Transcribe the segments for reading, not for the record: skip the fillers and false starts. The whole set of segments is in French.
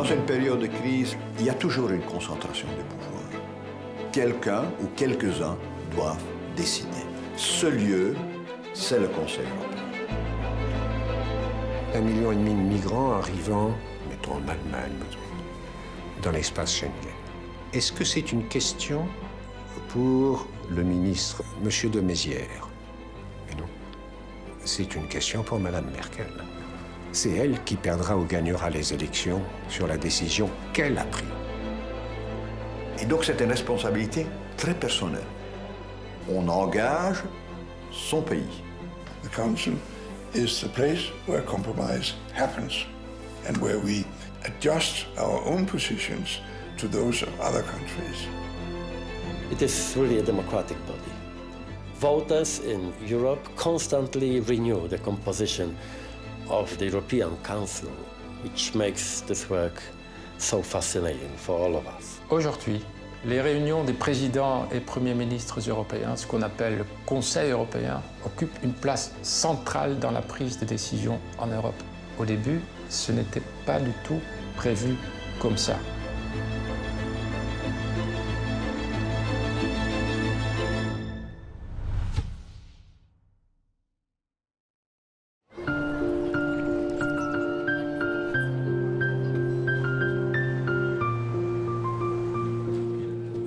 Dans une période de crise, il y a toujours une concentration de pouvoir. Quelqu'un ou quelques-uns doivent décider. Ce lieu, c'est le Conseil européen. 1,5 million de migrants arrivant, mettons en Allemagne, dans l'espace Schengen. Est-ce que c'est une question pour le ministre, M. de Maizière? Mais non. C'est une question pour Mme Merkel. C'est elle qui perdra ou gagnera les élections sur la décision qu'elle a prise. Et donc c'est une responsabilité très personnelle. On engage son pays. The Council is the place where compromise happens and where we adjust our own positions to those of other countries. It is really a democratic body. Voters in Europe constantly renew the composition of the European Council, which makes this work so fascinating for all of us. Aujourd'hui, les réunions des présidents et premiers ministres européens, ce qu'on appelle le Conseil européen, occupent une place centrale dans la prise de décision en Europe. Au début, ce n'était pas du tout prévu comme ça.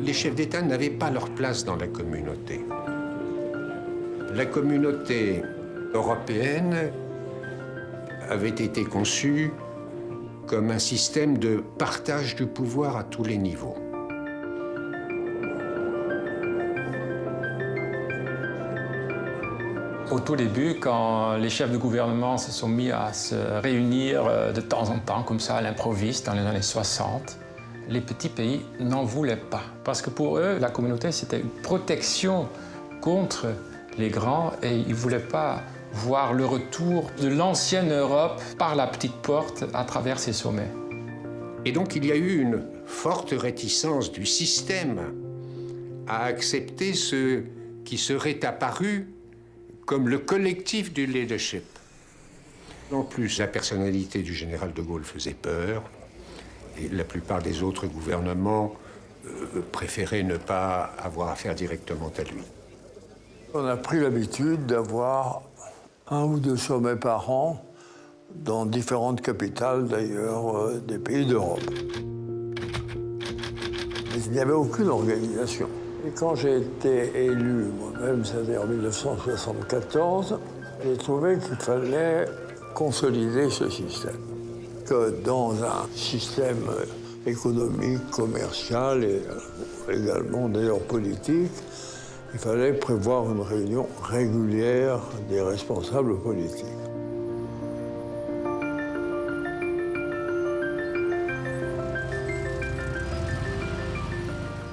Les chefs d'État n'avaient pas leur place dans la communauté. La communauté européenne avait été conçue comme un système de partage du pouvoir à tous les niveaux. Au tout début, quand les chefs de gouvernement se sont mis à se réunir de temps en temps, comme ça, à l'improviste, dans les années 60, les petits pays n'en voulaient pas. Parce que pour eux, la communauté, c'était une protection contre les grands et ils ne voulaient pas voir le retour de l'ancienne Europe par la petite porte à travers ces sommets. Et donc il y a eu une forte réticence du système à accepter ce qui serait apparu comme le collectif du leadership. En plus, la personnalité du général de Gaulle faisait peur. Et la plupart des autres gouvernements préféraient ne pas avoir affaire directement à lui. On a pris l'habitude d'avoir 1 ou 2 sommets par an dans différentes capitales, d'ailleurs, des pays d'Europe. Mais il n'y avait aucune organisation. Et quand j'ai été élu moi-même, c'est-à-dire en 1974, j'ai trouvé qu'il fallait consolider ce système. Que dans un système économique, commercial et également d'ailleurs politique, il fallait prévoir une réunion régulière des responsables politiques.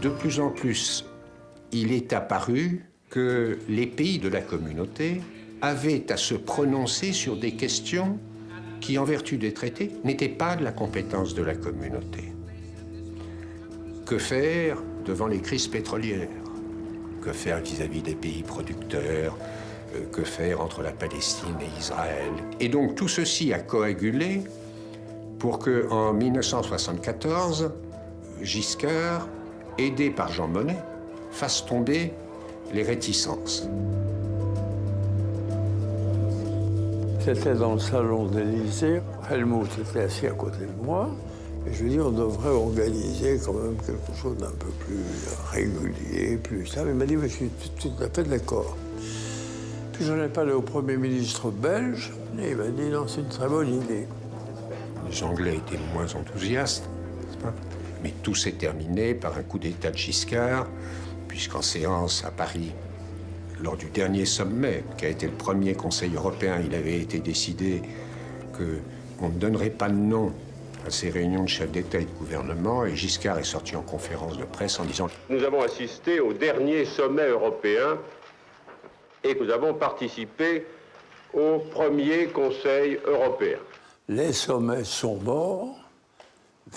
De plus en plus, il est apparu que les pays de la communauté avaient à se prononcer sur des questions qui, en vertu des traités, n'étaient pas de la compétence de la communauté. Que faire devant les crises pétrolières? Que faire vis-à-vis des pays producteurs? Que faire entre la Palestine et Israël? Et donc tout ceci a coagulé pour qu'en 1974, Giscard, aidé par Jean Monnet, fasse tomber les réticences. C'était dans le salon de l'Élysée. Helmut était assis à côté de moi. Et je lui ai dit, on devrait organiser quand même quelque chose d'un peu plus régulier, plus stable. Il m'a dit, mais je suis tout à fait d'accord. Puis j'en ai parlé au Premier ministre belge, et il m'a dit, non, c'est une très bonne idée. Les Anglais étaient les moins enthousiastes, n'est-ce pas? Mais tout s'est terminé par un coup d'État de Giscard, puisqu'en séance à Paris, lors du dernier sommet, qui a été le premier Conseil européen, il avait été décidé qu'on ne donnerait pas de nom à ces réunions de chefs d'État et de gouvernement, et Giscard est sorti en conférence de presse en disant « Nous avons assisté au dernier sommet européen et nous avons participé au premier Conseil européen. » Les sommets sont morts,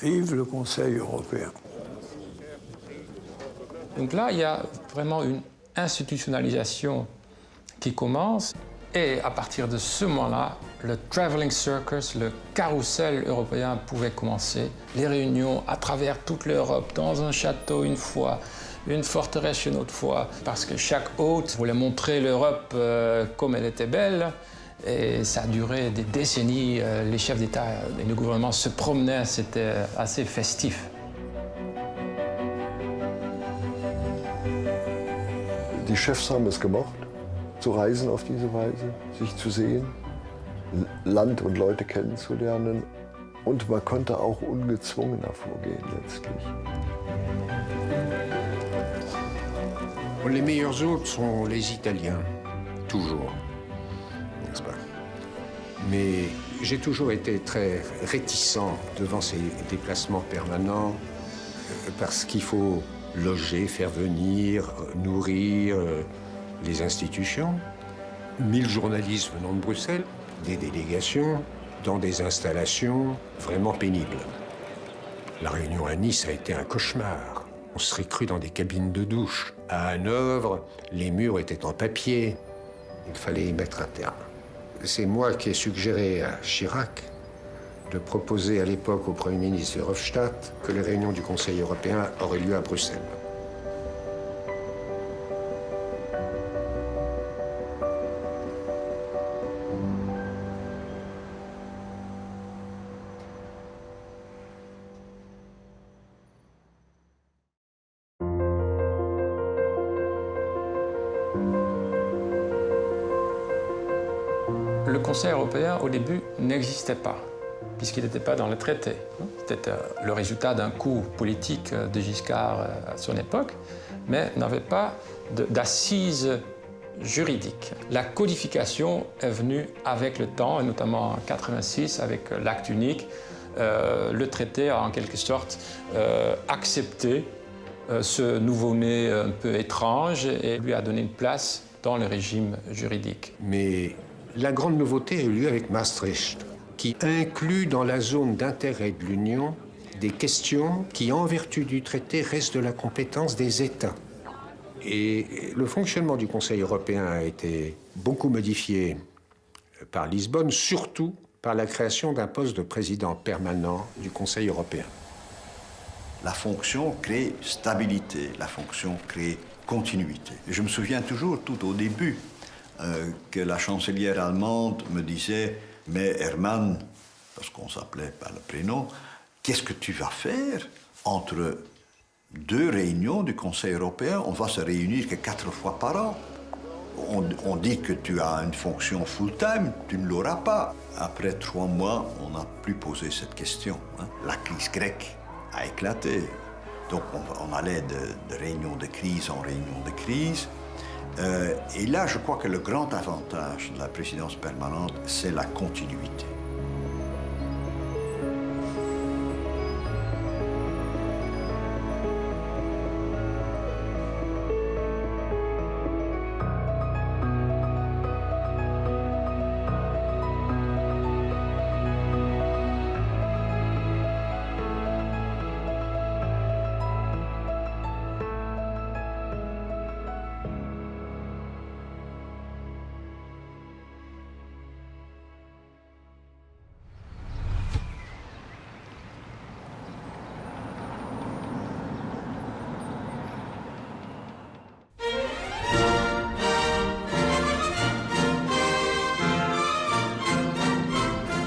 vive le Conseil européen. Donc là, il y a vraiment une institutionnalisation qui commence Et à partir de ce moment-là, le traveling circus, le carrousel européen pouvait commencer. Les réunions à travers toute l'Europe, dans un château une fois, une forteresse une autre fois, parce que chaque hôte voulait montrer l'Europe comme elle était belle. Et ça a duré des décennies. Les chefs d'État et de gouvernement se promenaient, c'était assez festif. Die Chefs haben es gemocht, zu reisen auf diese Weise, sich zu sehen, Land und Leute kennenzulernen. Und man konnte auch ungezwungener vorgehen letztlich. Les meilleurs hôtes sont les Italiens, toujours, n'est-ce pas? Mais j'ai toujours été très réticent devant ces déplacements permanents parce qu'il faut loger, faire venir, nourrir les institutions. 1000 journalistes venant de Bruxelles, des délégations, dans des installations vraiment pénibles. La réunion à Nice a été un cauchemar. On serait cru dans des cabines de douche. À Hanovre, les murs étaient en papier. Il fallait y mettre un terme. C'est moi qui ai suggéré à Chirac de proposer à l'époque au Premier ministre Verhofstadt que les réunions du Conseil européen auraient lieu à Bruxelles. Le Conseil européen, au début, n'existait pas, puisqu'il n'était pas dans le traité. C'était le résultat d'un coup politique de Giscard à son époque, mais n'avait pas d'assises juridiques. La codification est venue avec le temps, et notamment en 1986, avec l'acte unique. Le traité a en quelque sorte accepté ce nouveau-né un peu étrange et lui a donné une place dans le régime juridique. Mais la grande nouveauté a eu lieu avec Maastricht, qui inclut dans la zone d'intérêt de l'Union des questions qui, en vertu du traité, restent de la compétence des États. Et le fonctionnement du Conseil européen a été beaucoup modifié par Lisbonne, surtout par la création d'un poste de président permanent du Conseil européen. La fonction crée stabilité, la fonction crée continuité. Et je me souviens toujours, tout au début, que la chancelière allemande me disait « Mais Herman, parce qu'on s'appelait par le prénom, qu'est-ce que tu vas faire entre deux réunions du Conseil européen? On va se réunir que 4 fois par an. On dit que tu as une fonction full-time, tu ne l'auras pas. » Après 3 mois, on n'a plus posé cette question. La crise grecque a éclaté. Donc on allait de réunion de crise en réunion de crise. Et là, je crois que le grand avantage de la présidence permanente, c'est la continuité.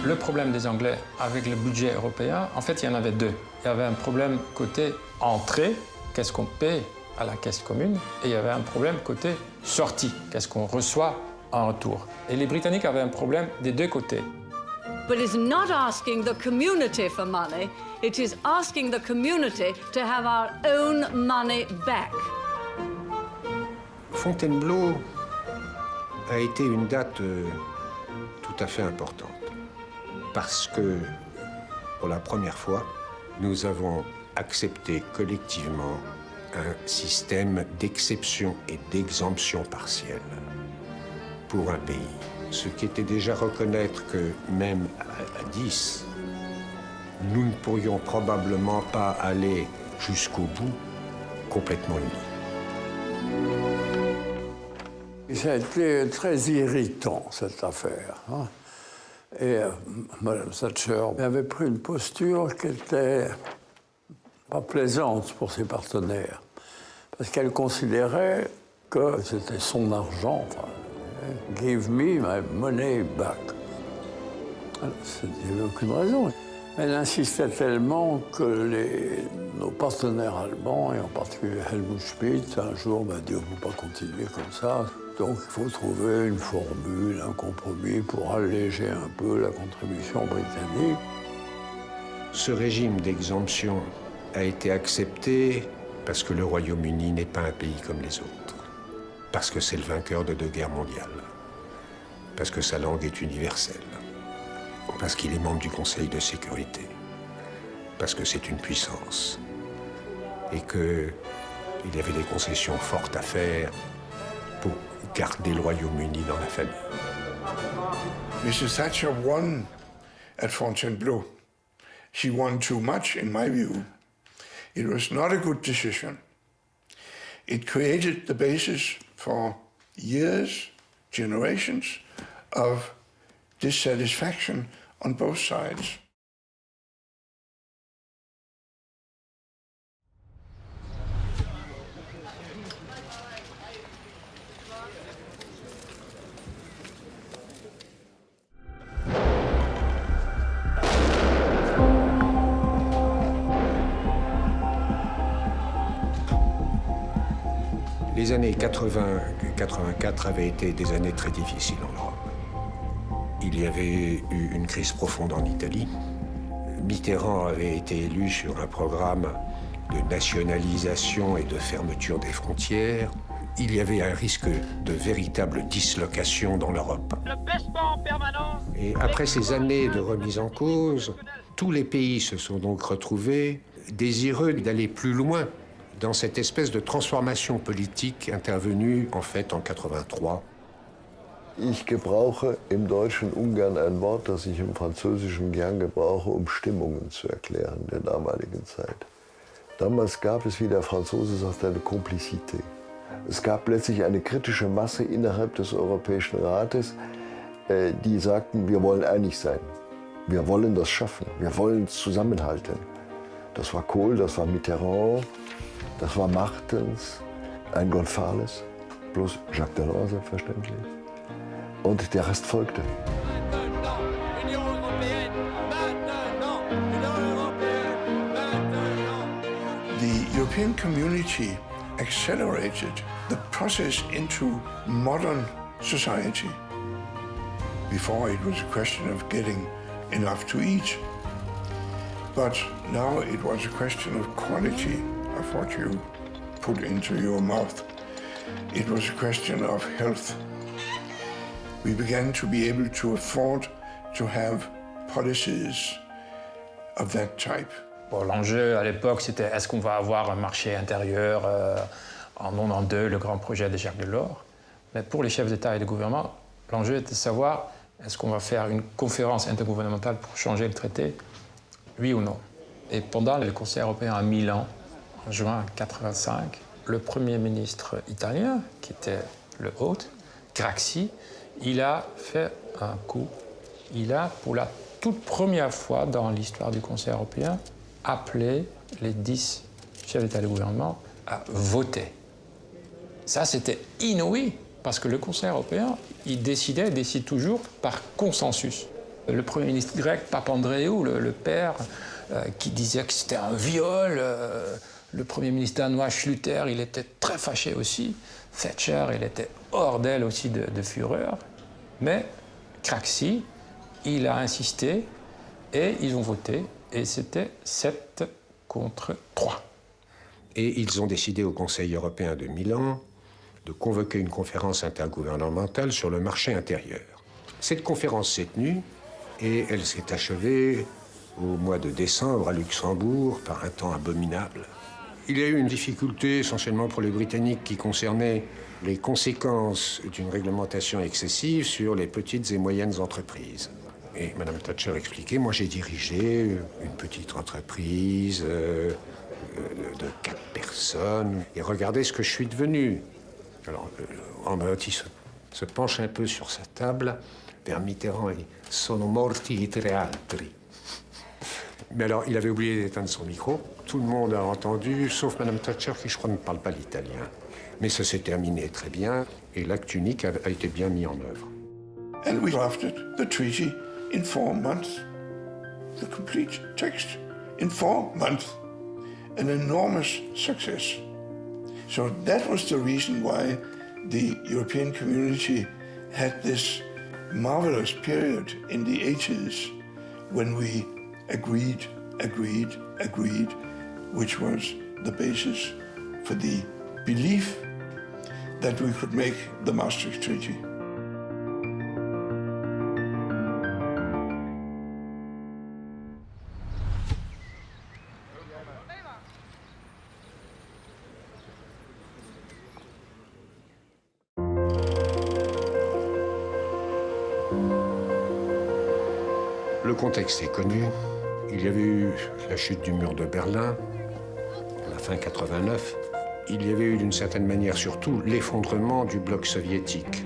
Le problème des Anglais avec le budget européen, en fait, il y en avait 2. Il y avait un problème côté entrée, qu'est-ce qu'on paie à la caisse commune, et il y avait un problème côté sortie, qu'est-ce qu'on reçoit en retour. Et les Britanniques avaient un problème des 2 côtés. But it's not asking the community for money, it is asking the community to have our own money back. Fontainebleau a été une date tout à fait importante. Parce que, pour la première fois, nous avons accepté collectivement un système d'exception et d'exemption partielle pour un pays. Ce qui était déjà reconnaître que, même à 10, nous ne pourrions probablement pas aller jusqu'au bout complètement unis. Ça a été très irritant, cette affaire. Hein. Et Mme Thatcher avait pris une posture qui n'était pas plaisante pour ses partenaires, parce qu'elle considérait que c'était son argent. Enfin, give me my money back. Il n'y avait aucune raison. Elle insistait tellement que nos partenaires allemands, et en particulier Helmut Schmidt, un jour m'a dit on ne peut pas continuer comme ça. Donc il faut trouver une formule, un compromis pour alléger un peu la contribution britannique. Ce régime d'exemption a été accepté parce que le Royaume-Uni n'est pas un pays comme les autres, parce que c'est le vainqueur de 2 guerres mondiales, parce que sa langue est universelle, parce qu'il est membre du Conseil de sécurité, parce que c'est une puissance, et qu'il y avait des concessions fortes à faire pour garder le Royaume-Uni dans la famille. Mrs. Thatcher won at Fontainebleau. She won too much, in my view. It was not a good decision. It created the basis for years, generations of dissatisfaction on both sides. Les années 80-84 avaient été des années très difficiles en Europe. Il y avait eu une crise profonde en Italie. Mitterrand avait été élu sur un programme de nationalisation et de fermeture des frontières. Il y avait un risque de véritable dislocation dans l'Europe. Et après ces années de remise en cause, tous les pays se sont donc retrouvés désireux d'aller plus loin dans cette espèce de transformation politique intervenue en fait en 83. Ich gebrauche im Deutschen ungern ein Wort, das ich im Französischen gern gebrauche, um Stimmungen zu erklären der damaligen Zeit. Damals gab es, wie der Franzose sagt, eine Komplizität. Es gab letztlich eine kritische Masse innerhalb des Europäischen Rates, die sagten, wir wollen einig sein. Wir wollen das schaffen. Wir wollen zusammenhalten. Das war Kohl, das war Mitterrand, das war Martens, ein González, plus Jacques Delors selbstverständlich. Und der Rest folgte. The European community accelerated the process into modern society. Before it was a question of getting enough to eat, but now it was a question of quality of what you put into your mouth. It was a question of health. We began to be able to afford to have policies of that type. Bon, l'enjeu à l'époque, c'était est-ce qu'on va avoir un marché intérieur en 92, le grand projet de Jacques Delors. Mais pour les chefs d'État et de gouvernement, l'enjeu était de savoir est-ce qu'on va faire une conférence intergouvernementale pour changer le traité, oui ou non. Et pendant le Conseil européen à Milan, en juin 1985, le Premier ministre italien, qui était le hôte, Craxi, il a fait un coup. Il a, pour la toute première fois dans l'histoire du Conseil européen, appelé les 10 chefs d'État et de gouvernement à voter. Ça, c'était inouï, parce que le Conseil européen, il décide toujours par consensus. Le Premier ministre grec, Papandréou, le père, qui disait que c'était un viol. Le Premier ministre danois, Schlüter, il était très fâché aussi. Thatcher, il était hors d'elle aussi de fureur. Mais Craxi, il a insisté et ils ont voté. Et c'était 7 contre 3. Et ils ont décidé au Conseil européen de Milan de convoquer une conférence intergouvernementale sur le marché intérieur. Cette conférence s'est tenue et elle s'est achevée au mois de décembre à Luxembourg par un temps abominable. Il y a eu une difficulté essentiellement pour les Britanniques qui concernait les conséquences d'une réglementation excessive sur les petites et moyennes entreprises. Et Mme Thatcher expliquait, moi j'ai dirigé une petite entreprise de 4 personnes et regardez ce que je suis devenu. Alors, en British se penche un peu sur sa table vers Mitterrand et dit « Sono morti i tre altri ». Mais alors, il avait oublié d'éteindre son micro. Tout le monde a entendu, sauf Mme Thatcher, qui, je crois, ne parle pas l'italien. Mais ça s'est terminé très bien, et l'acte unique a été bien mis en œuvre. And we drafted the treaty in 4 months. The complete text in 4 months. An enormous success. So that was the reason why the European community had this marvelous period in the 80s when we agreed, which was the basis for the belief that we could make the Maastricht Treaty. Le contexte est connu. Il y avait eu la chute du mur de Berlin, à la fin 89. Il y avait eu d'une certaine manière surtout l'effondrement du bloc soviétique.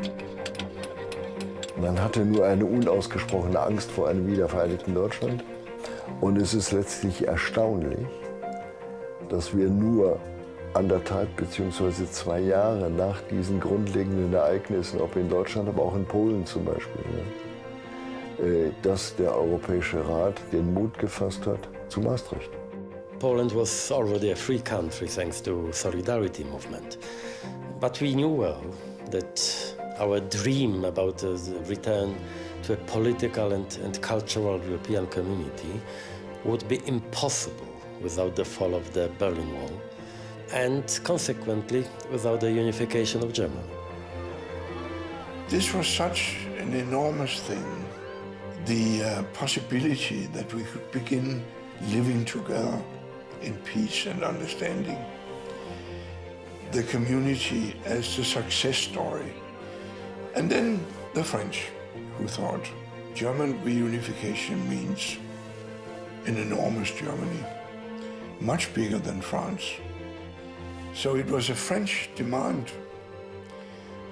Man hatte nur eine unausgesprochene Angst vor einem wiedervereinigten Deutschland. Und es ist letztlich erstaunlich, dass wir nur 1,5 bzw. 2 Jahre nach diesen grundlegenden Ereignissen, ob in Deutschland, aber auch in Polen zum Beispiel, dass der Europäische Rat den Mut gefasst hat zu Maastricht. Poland was already a free country thanks to Solidarity movement. But we knew well that our dream about the return to a political and cultural European community would be impossible without the fall of the Berlin Wall and consequently without the unification of Germany. This was such an enormous thing. The possibility that we could begin living together in peace and understanding. The community as the success story. And then the French, who thought German reunification means an enormous Germany, much bigger than France. So it was a French demand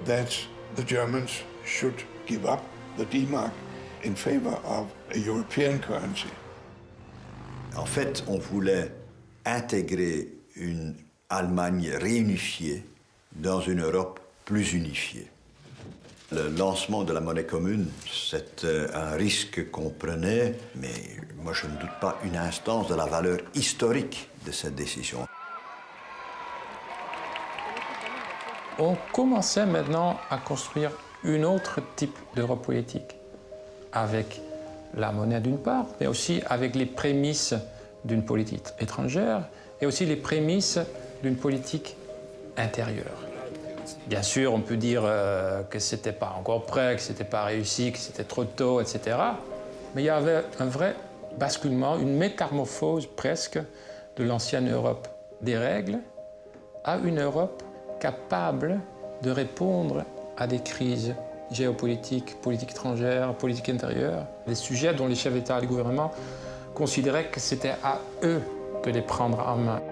that the Germans should give up the D-Mark in favor of a European currency. En fait, on voulait intégrer une Allemagne réunifiée dans une Europe plus unifiée. Le lancement de la monnaie commune, c'est un risque qu'on prenait, mais moi je ne doute pas une instance de la valeur historique de cette décision. On commençait maintenant à construire un autre type d'Europe politique, avec la monnaie d'une part, mais aussi avec les prémices d'une politique étrangère et aussi les prémices d'une politique intérieure. Bien sûr, on peut dire que ce n'était pas encore prêt, que ce n'était pas réussi, que c'était trop tôt, etc. Mais il y avait un vrai basculement, une métamorphose presque de l'ancienne Europe des règles à une Europe capable de répondre à des crises géopolitiques, politique étrangère, politique intérieure, des sujets dont les chefs d'État et de gouvernement considéraient que c'était à eux de les prendre en main.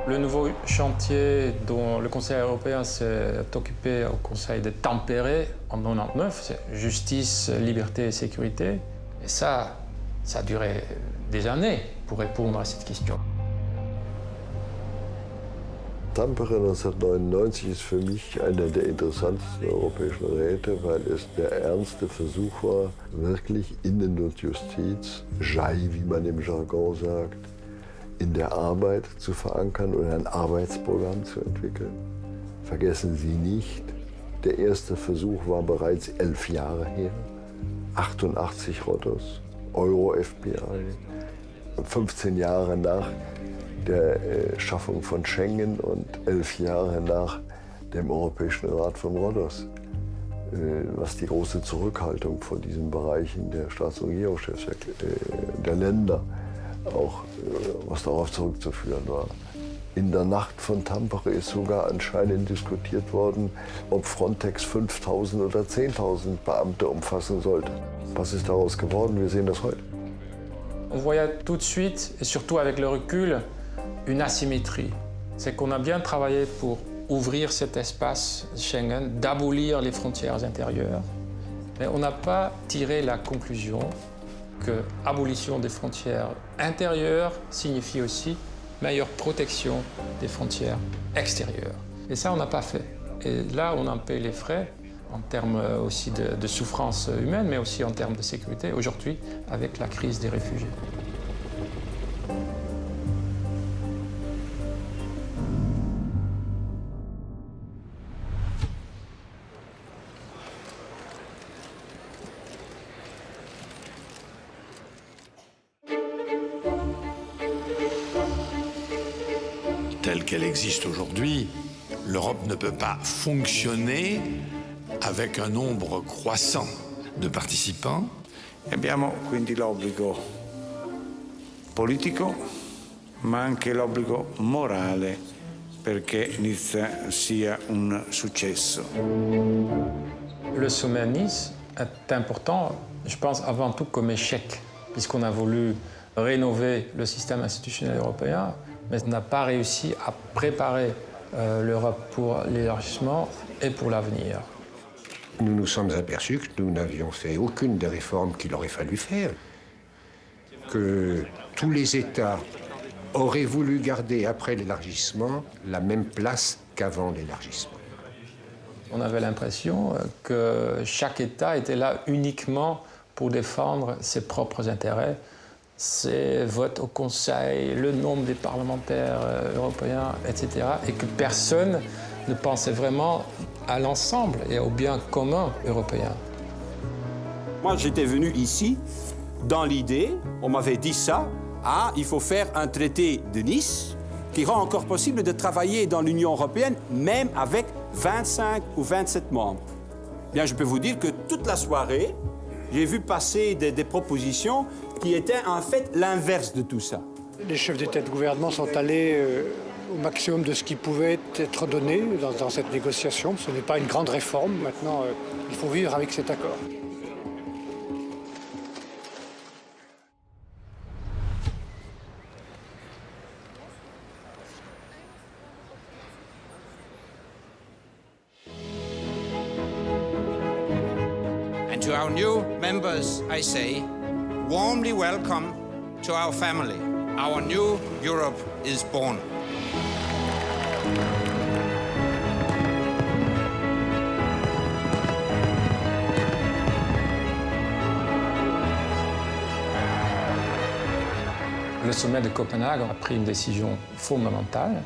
Le nouveau chantier dont le Conseil européen s'est occupé au Conseil de Tampere en 1999, c'est justice, liberté et sécurité. Et ça a duré des années pour répondre à cette question. Tampere 1999 ist für mich einer der interessantesten europäischen Räte, weil es der ernste Versuch war, wirklich Innen- und Justiz, JAI, wie man im Jargon sagt, in der Arbeit zu verankern und ein Arbeitsprogramm zu entwickeln. Vergessen Sie nicht, der erste Versuch war bereits 11 Jahre her. 88 Rodos, Euro-FBI, 15 Jahre nach der Schaffung von Schengen und 11 Jahre nach dem Europäischen Rat von Rhodos, was die große Zurückhaltung von diesen Bereichen der Staats- und Regierungschefs der Länder auch was darauf zurückzuführen war. In der Nacht von Tampere ist sogar anscheinend diskutiert worden, ob Frontex 5.000 oder 10.000 Beamte umfassen sollte. Was ist daraus geworden? Wir sehen das heute. On voyait tout de suite, et surtout avec le recul, une asymétrie. C'est qu'on a bien travaillé pour ouvrir cet espace Schengen, d'abolir les frontières intérieures, mais on n'a pas tiré la conclusion que abolition des frontières intérieures signifie aussi meilleure protection des frontières extérieures. Et ça, on n'a pas fait. Et là, on en paie les frais en termes aussi de souffrance humaine, mais aussi en termes de sécurité, aujourd'hui, avec la crise des réfugiés. Telle qu'elle existe aujourd'hui, l'Europe ne peut pas fonctionner avec un nombre croissant de participants. Abbiamo quindi l'obbligo politico, ma anche l'obbligo morale perché Nizza sia un successo. Le sommet à Nice est important, je pense, avant tout comme échec, puisqu'on a voulu rénover le système institutionnel européen, mais on n'a pas réussi à préparer l'Europe pour l'élargissement et pour l'avenir. Nous nous sommes aperçus que nous n'avions fait aucune des réformes qu'il aurait fallu faire, que tous les États auraient voulu garder après l'élargissement la même place qu'avant l'élargissement. On avait l'impression que chaque État était là uniquement pour défendre ses propres intérêts, ses votes au Conseil, le nombre des parlementaires européens, etc. Et que personne ne pensait vraiment à l'ensemble et au bien commun européen. Moi, j'étais venu ici dans l'idée, on m'avait dit ça, il faut faire un traité de Nice qui rend encore possible de travailler dans l'Union européenne, même avec 25 ou 27 membres. Bien, je peux vous dire que toute la soirée, j'ai vu passer des propositions qui étaient en fait l'inverse de tout ça. Les chefs d'État et de gouvernement sont allés au maximum de ce qui pouvait être donné dans cette négociation. Ce n'est pas une grande réforme. Maintenant, il faut vivre avec cet accord. And to our new members, I say, warmly welcome to our family. Our new Europe is born. Le sommet de Copenhague a pris une décision fondamentale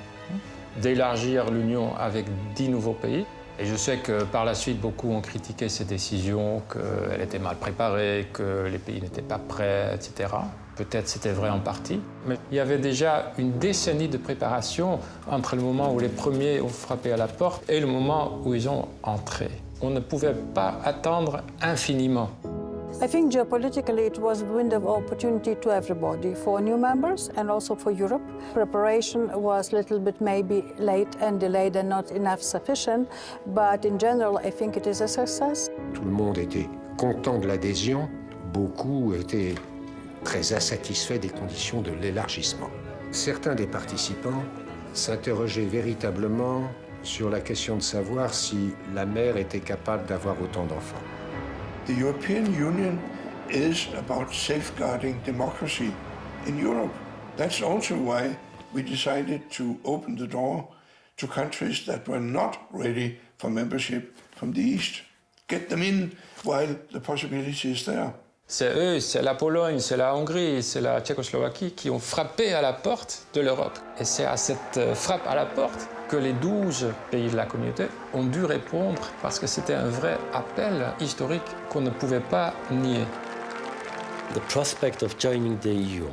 d'élargir l'Union avec 10 nouveaux pays. Et je sais que par la suite, beaucoup ont critiqué ces décisions, qu'elles étaient mal préparées, que les pays n'étaient pas prêts, etc. Peut-être c'était vrai en partie. Mais il y avait déjà une décennie de préparation entre le moment où les premiers ont frappé à la porte et le moment où ils ont entré. On ne pouvait pas attendre infiniment. I think geopolitically it was a window of opportunity to everybody, for new members and also for Europe. Preparation was a little bit maybe late and delayed and not enough sufficient, but in general I think it is a success. Tout le monde était content de l'adhésion, beaucoup étaient très insatisfaits des conditions de l'élargissement. Certains des participants s'interrogeaient véritablement sur la question de savoir si la mer était capable d'avoir autant d'enfants. The European Union is about safeguarding democracy in Europe. That's also why we decided to open the door to countries that were not ready for membership from the East. Get them in while the possibility is there. C'est eux, c'est la Pologne, c'est la Hongrie, c'est la Tchécoslovaquie qui ont frappé à la porte de l'Europe. Et c'est à cette frappe à la porte que les 12 pays de la communauté ont dû répondre parce que c'était un vrai appel historique qu'on ne pouvait pas nier. The prospect of joining the EU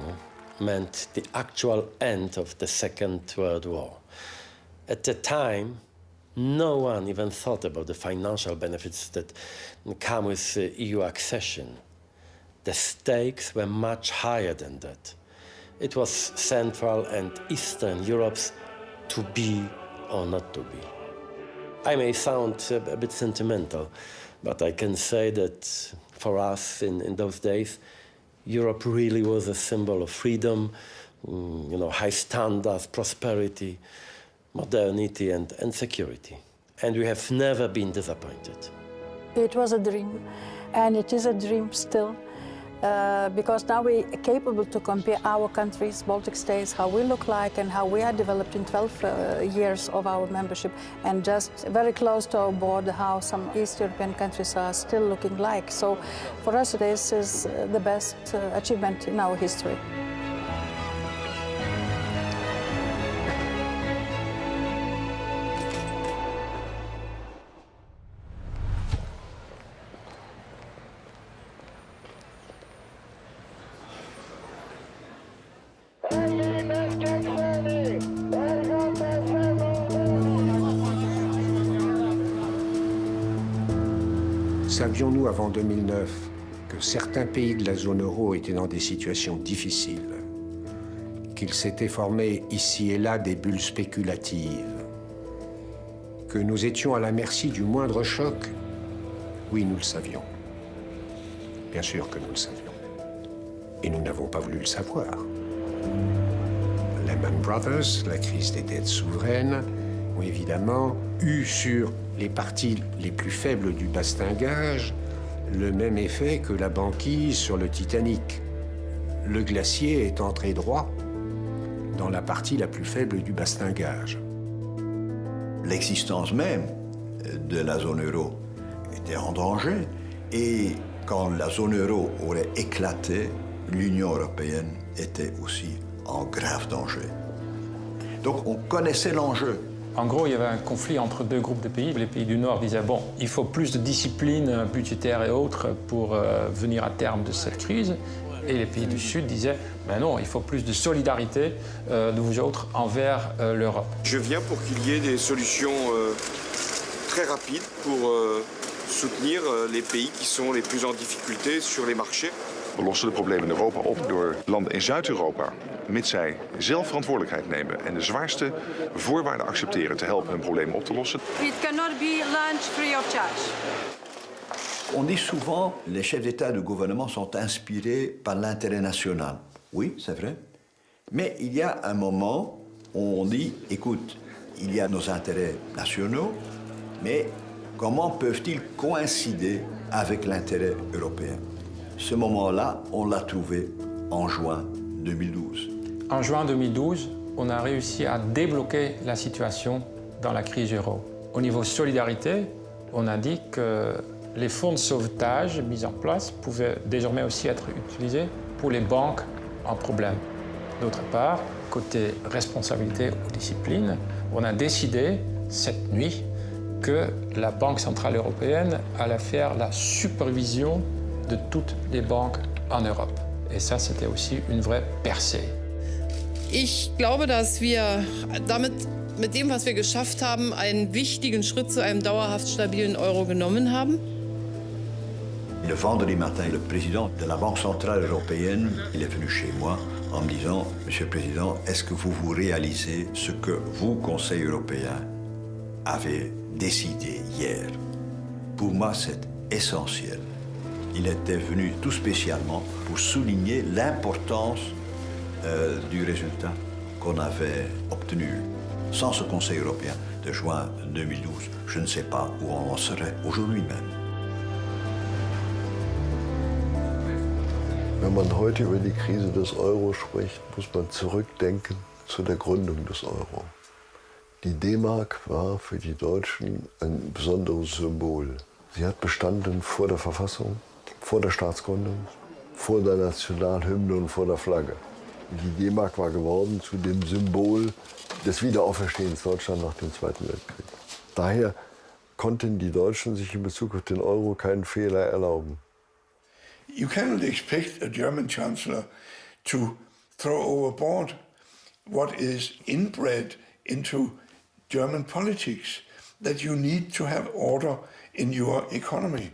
meant the actual end of the Second World War. At the time, no one even thought about the financial benefits that come with EU accession. The stakes were much higher than that. It was Central and Eastern Europe's to be or not to be. I may sound a bit sentimental, but I can say that for us in those days, Europe really was a symbol of freedom, high standards, prosperity, modernity and security. And we have never been disappointed. It was a dream, and it is a dream still, because now we are capable to compare our countries, Baltic states, how we look like and how we are developed in 12 years of our membership, and just very close to our border, how some East European countries are still looking like. So for us, this is the best achievement in our history. Savions-nous avant 2009 que certains pays de la zone euro étaient dans des situations difficiles, qu'il s'était formé ici et là des bulles spéculatives, que nous étions à la merci du moindre choc? Oui, nous le savions. Bien sûr que nous le savions. Et nous n'avons pas voulu le savoir. Lehman Brothers, la crise des dettes souveraines, ont évidemment eu sur les parties les plus faibles du bastingage le même effet que la banquise sur le Titanic. Le glacier est entré droit dans la partie la plus faible du bastingage. L'existence même de la zone euro était en danger, et quand la zone euro aurait éclaté, l'Union européenne était aussi en grave danger. Donc on connaissait l'enjeu. En gros, il y avait un conflit entre deux groupes de pays. Les pays du Nord disaient, bon, il faut plus de discipline budgétaire et autres pour venir à terme de cette crise. Et les pays du Sud disaient, ben non, il faut plus de solidarité de vous autres envers l'Europe. Je viens pour qu'il y ait des solutions très rapides pour soutenir les pays qui sont les plus en difficulté sur les marchés. We lossen de problemen in Europa op door landen in Zuid-Europa, mits zij zelf verantwoordelijkheid nemen en de zwaarste voorwaarden accepteren te helpen hun problemen op te lossen. It cannot be lunch free of charge. On dit souvent que les chefs d'État et de gouvernement sont inspirés par l'intérêt national. Oui, c'est vrai. Mais il y a un moment où on dit, écoute, il y a nos intérêts nationaux, mais comment peuvent-ils coïncider avec l'intérêt européen? Ce moment-là, on l'a trouvé en juin 2012. En juin 2012, on a réussi à débloquer la situation dans la crise euro. Au niveau solidarité, on a dit que les fonds de sauvetage mis en place pouvaient désormais aussi être utilisés pour les banques en problème. D'autre part, côté responsabilité ou discipline, on a décidé cette nuit que la Banque centrale européenne allait faire la supervision de toutes les banques en Europe. Et ça, c'était aussi une vraie percée. Ich glaube, dass wir mit dem, was wir geschafft haben, einen wichtigen Schritt zu einem dauerhaft stabilen Euro genommen haben. Le vendredi matin, le président de la Banque centrale européenne, il est venu chez moi en me disant, Monsieur le Président, est-ce que vous réalisez ce que vous, Conseil européen, avez décidé hier? Pour moi, c'est essentiel. Il était venu tout spécialement pour souligner l'importance du résultat qu'on avait obtenu. Sans ce Conseil européen de juin 2012, je ne sais pas où on en serait aujourd'hui même. Wenn man heute über die Krise des Euro spricht, muss man zurückdenken zu der Gründung des Euro. Die D-Mark war für die Deutschen ein besonderes Symbol. Sie hat bestanden vor der Verfassung, vor der Staatsgründung, vor der Nationalhymne und vor der Flagge. Die D-Mark war geworden zu dem Symbol des Wiederauferstehens Deutschlands nach dem Zweiten Weltkrieg. Daher konnten die Deutschen sich in Bezug auf den Euro keinen Fehler erlauben. You cannot expect a German chancellor to throw overboard what is inbred into German politics, that you need to have order in your economy.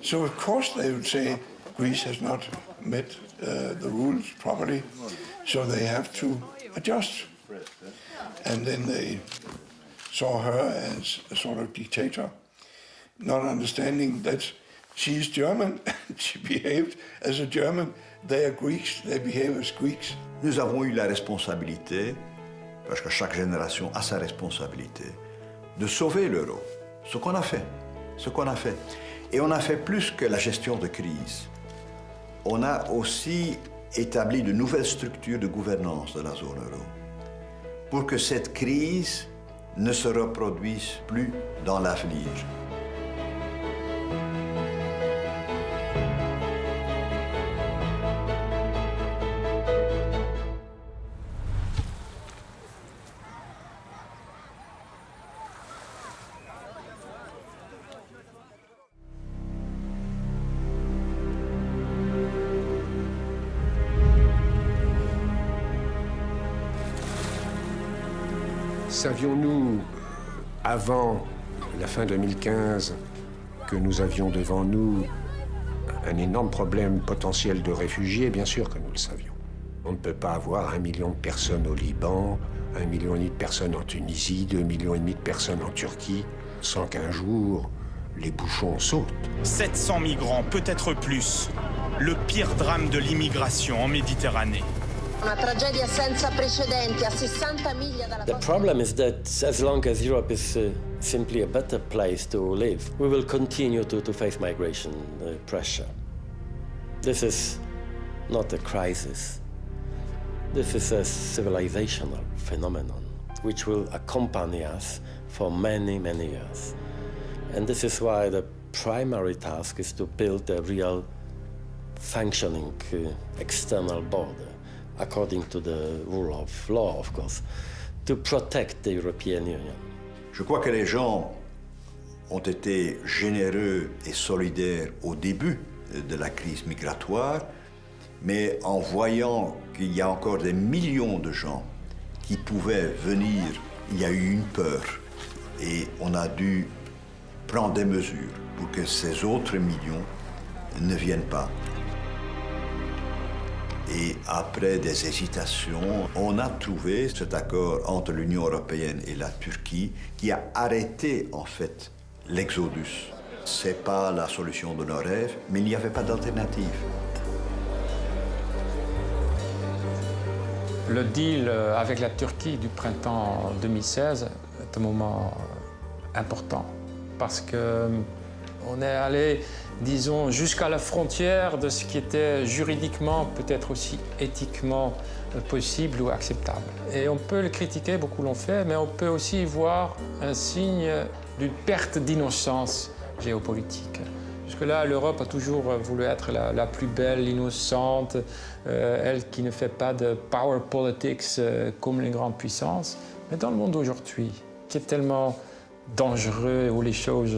So of course they would say Greece has not met the rules properly, so they have to adjust. And then they saw her as a sort of dictator, not understanding that she's German, she behaved as a German. They are Greeks, they behave as Greeks. Nous avons eu la responsabilité, parce que chaque génération a sa responsabilité, de sauver l'euro. Ce qu'on a fait. Et on a fait plus que la gestion de crise. On a aussi établi de nouvelles structures de gouvernance de la zone euro pour que cette crise ne se reproduise plus dans l'avenir. Savions-nous, avant la fin 2015, que nous avions devant nous un énorme problème potentiel de réfugiés? Bien sûr que nous le savions. On ne peut pas avoir 1 million de personnes au Liban, 1,5 million de personnes en Tunisie, 2,5 millions de personnes en Turquie, sans qu'un jour les bouchons sautent. 700 migrants, peut-être plus. Le pire drame de l'immigration en Méditerranée. The problem is that as long as Europe is simply a better place to live, we will continue to face migration pressure. This is not a crisis. This is a civilizational phenomenon which will accompany us for many, many years. And this is why the primary task is to build a real functioning external border, according to the rule of law, of course, to protect the European Union. Je crois que les gens ont été généreux et solidaires au début de la crise migratoire, mais en voyant qu'il y a encore des millions de gens qui pouvaient venir, il y a eu une peur et on a dû prendre des mesures pour que ces autres millions ne viennent pas. Et après des hésitations, on a trouvé cet accord entre l'Union européenne et la Turquie qui a arrêté en fait l'exodus. C'est pas la solution de nos rêves, mais il n'y avait pas d'alternative. Le deal avec la Turquie du printemps 2016 est un moment important parce qu'on est allé, disons, jusqu'à la frontière de ce qui était juridiquement, peut-être aussi éthiquement possible ou acceptable. Et on peut le critiquer, beaucoup l'ont fait, mais on peut aussi y voir un signe d'une perte d'innocence géopolitique. Jusque-là, l'Europe a toujours voulu être la plus belle, innocente, elle qui ne fait pas de power politics comme les grandes puissances. Mais dans le monde d'aujourd'hui, qui est tellement dangereux, où les choses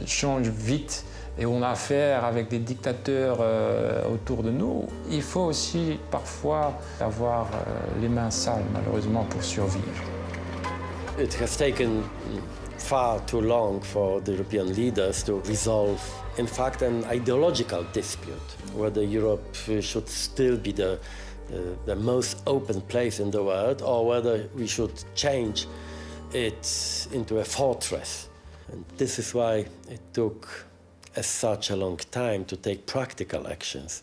changent vite et où on a affaire avec des dictateurs autour de nous, il faut aussi parfois avoir les mains sales, malheureusement, pour survivre. It has taken far too long for the European leaders to resolve, in fact, an ideological dispute, whether Europe should still be the most open place in the world or whether we should change it into a fortress. And this is why it took such a long time to take practical actions,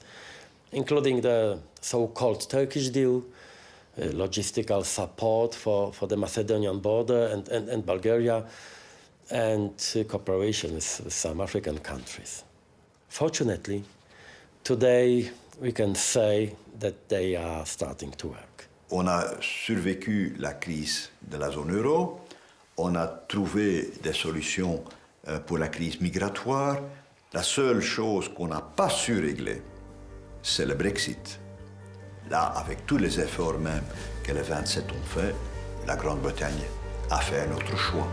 including the so-called Turkish deal, logistical support for the Macedonian border and Bulgaria, and cooperation with some African countries. Fortunately, today we can say that they are starting to work. On a survécu la crise de la zone euro, on a trouvé des solutions pour la crise migratoire. La seule chose qu'on n'a pas su régler, c'est le Brexit. Là, avec tous les efforts même que les 27 ont fait, la Grande-Bretagne a fait un autre choix.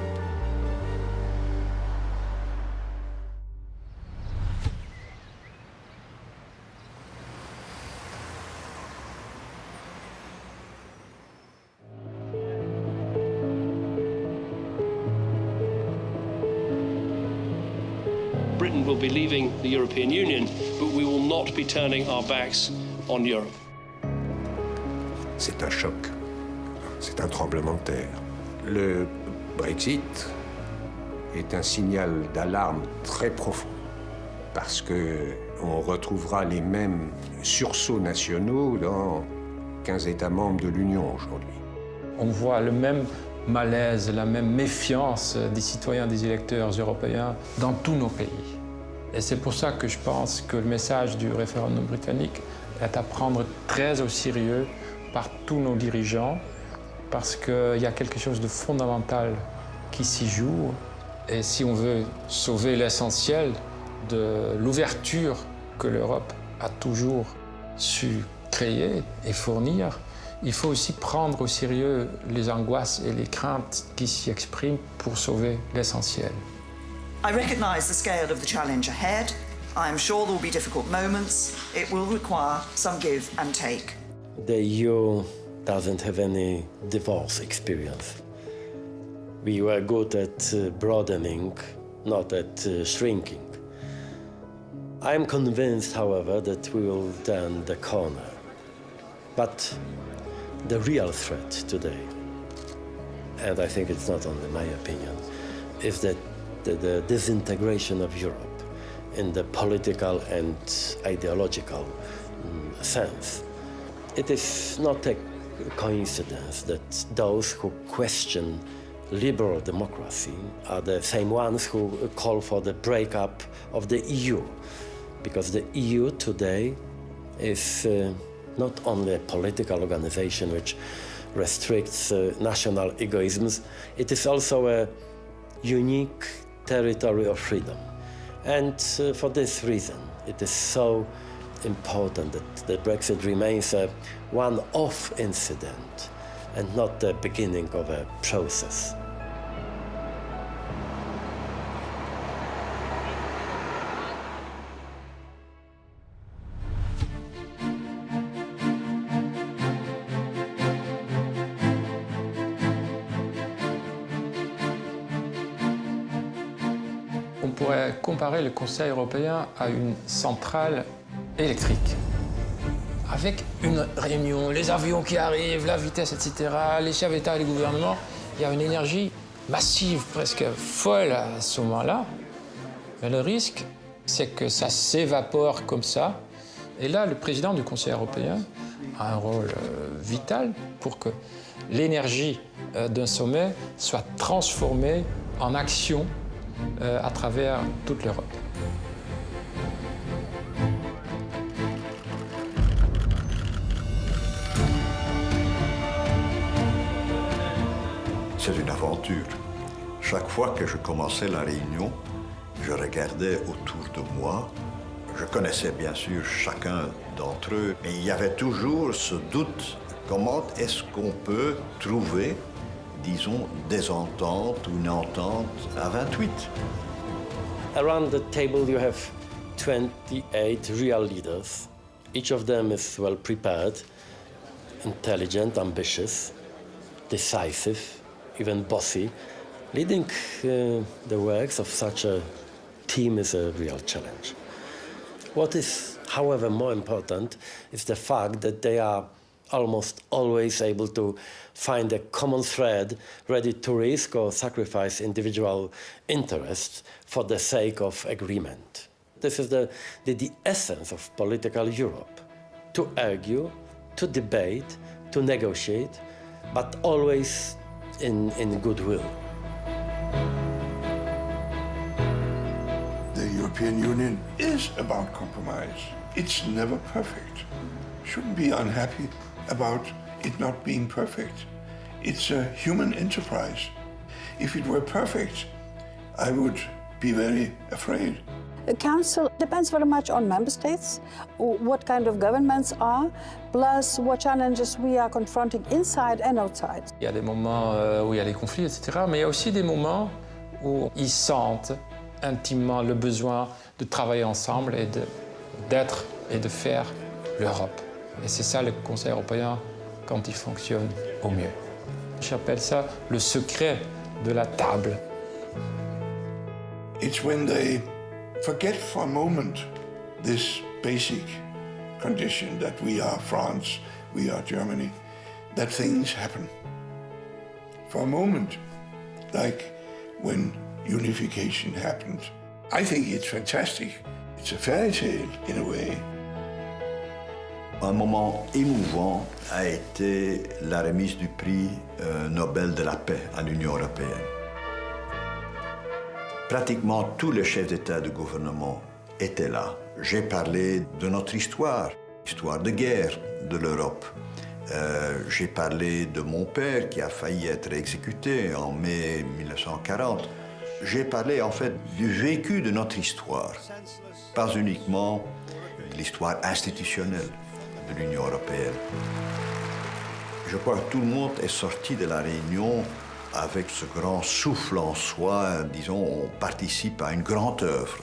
Britain will be leaving the European Union, but we will not be turning our backs on Europe. C'est un choc c'est un tremblement de terre. Le Brexit est un signal d'alarme très profond parce qu'on retrouvera les mêmes sursauts nationaux dans 15 États membres de l'Union aujourd'hui. On voit le même malaise, la même méfiance des citoyens, des électeurs européens dans tous nos pays. Et c'est pour ça que je pense que le message du référendum britannique est à prendre très au sérieux par tous nos dirigeants, parce qu'il y a quelque chose de fondamental qui s'y joue. Et si on veut sauver l'essentiel de l'ouverture que l'Europe a toujours su créer et fournir, il faut aussi prendre au sérieux les angoisses et les craintes qui s'y expriment pour sauver l'essentiel. I recognise the scale of the challenge ahead. I am sure there will be difficult moments. It will require some give and take. The EU doesn't have any divorce experience. We were good at broadening, not at shrinking. I am convinced, however, that we will turn the corner. But the real threat today, and I think it's not only my opinion, is that the disintegration of Europe in the political and ideological sense. It is not a coincidence that those who question liberal democracy are the same ones who call for the breakup of the EU, because the EU today is not only a political organization which restricts national egoisms, it is also a unique territory of freedom. And for this reason, it is so important that the Brexit remains a one-off incident and not the beginning of a process. On pourrait comparer le Conseil européen à une centrale électrique. Avec une réunion, les avions qui arrivent, la vitesse, etc., les chefs d'État et de gouvernement, il y a une énergie massive, presque folle à ce moment-là. Mais le risque, c'est que ça s'évapore comme ça. Et là, le président du Conseil européen a un rôle vital pour que l'énergie d'un sommet soit transformée en action à travers toute l'Europe. C'est une aventure. Chaque fois que je commençais la réunion, je regardais autour de moi. Je connaissais bien sûr chacun d'entre eux, mais il y avait toujours ce doute. Comment est-ce qu'on peut trouver, disons, des ententes ou une entente à 28? Around the table you have 28 real leaders. Each of them is well prepared, intelligent, ambitious, decisive, even bossy. Leading the works of such a team is a real challenge. What is, however, more important is the fact that they are almost always able to find a common thread, ready to risk or sacrifice individual interests for the sake of agreement. This is the essence of political Europe: to argue, to debate, to negotiate, but always in goodwill. The European Union is about compromise. It's never perfect. Shouldn't be unhappy about it not being perfect. It's a human enterprise. If it were perfect, I would be very afraid. The Council depends very much on member states, what kind of governments are, plus what challenges we are confronting inside and outside. Il y a des moments où il y a des conflits, etc., mais il y a aussi des moments où ils sentent intimement le besoin de travailler ensemble et d'être et de faire l'Europe. Et c'est ça le Conseil européen quand il fonctionne au mieux. J'appelle ça le secret de la table. It's when they forget for a moment this basic condition that we are France, we are Germany, that things happen. for a moment, like when unification happened. I think it's fantastic. It's a fairy tale in a way. Un moment émouvant a été la remise du prix Nobel de la paix à l'Union européenne. Pratiquement tous les chefs d'État et de gouvernement étaient là. J'ai parlé de notre histoire de guerre de l'Europe. J'ai parlé de mon père qui a failli être exécuté en mai 1940. J'ai parlé en fait du vécu de notre histoire, pas uniquement de l'histoire institutionnelle de l'Union européenne. Je crois que tout le monde est sorti de la réunion avec ce grand souffle en soi, disons, on participe à une grande œuvre.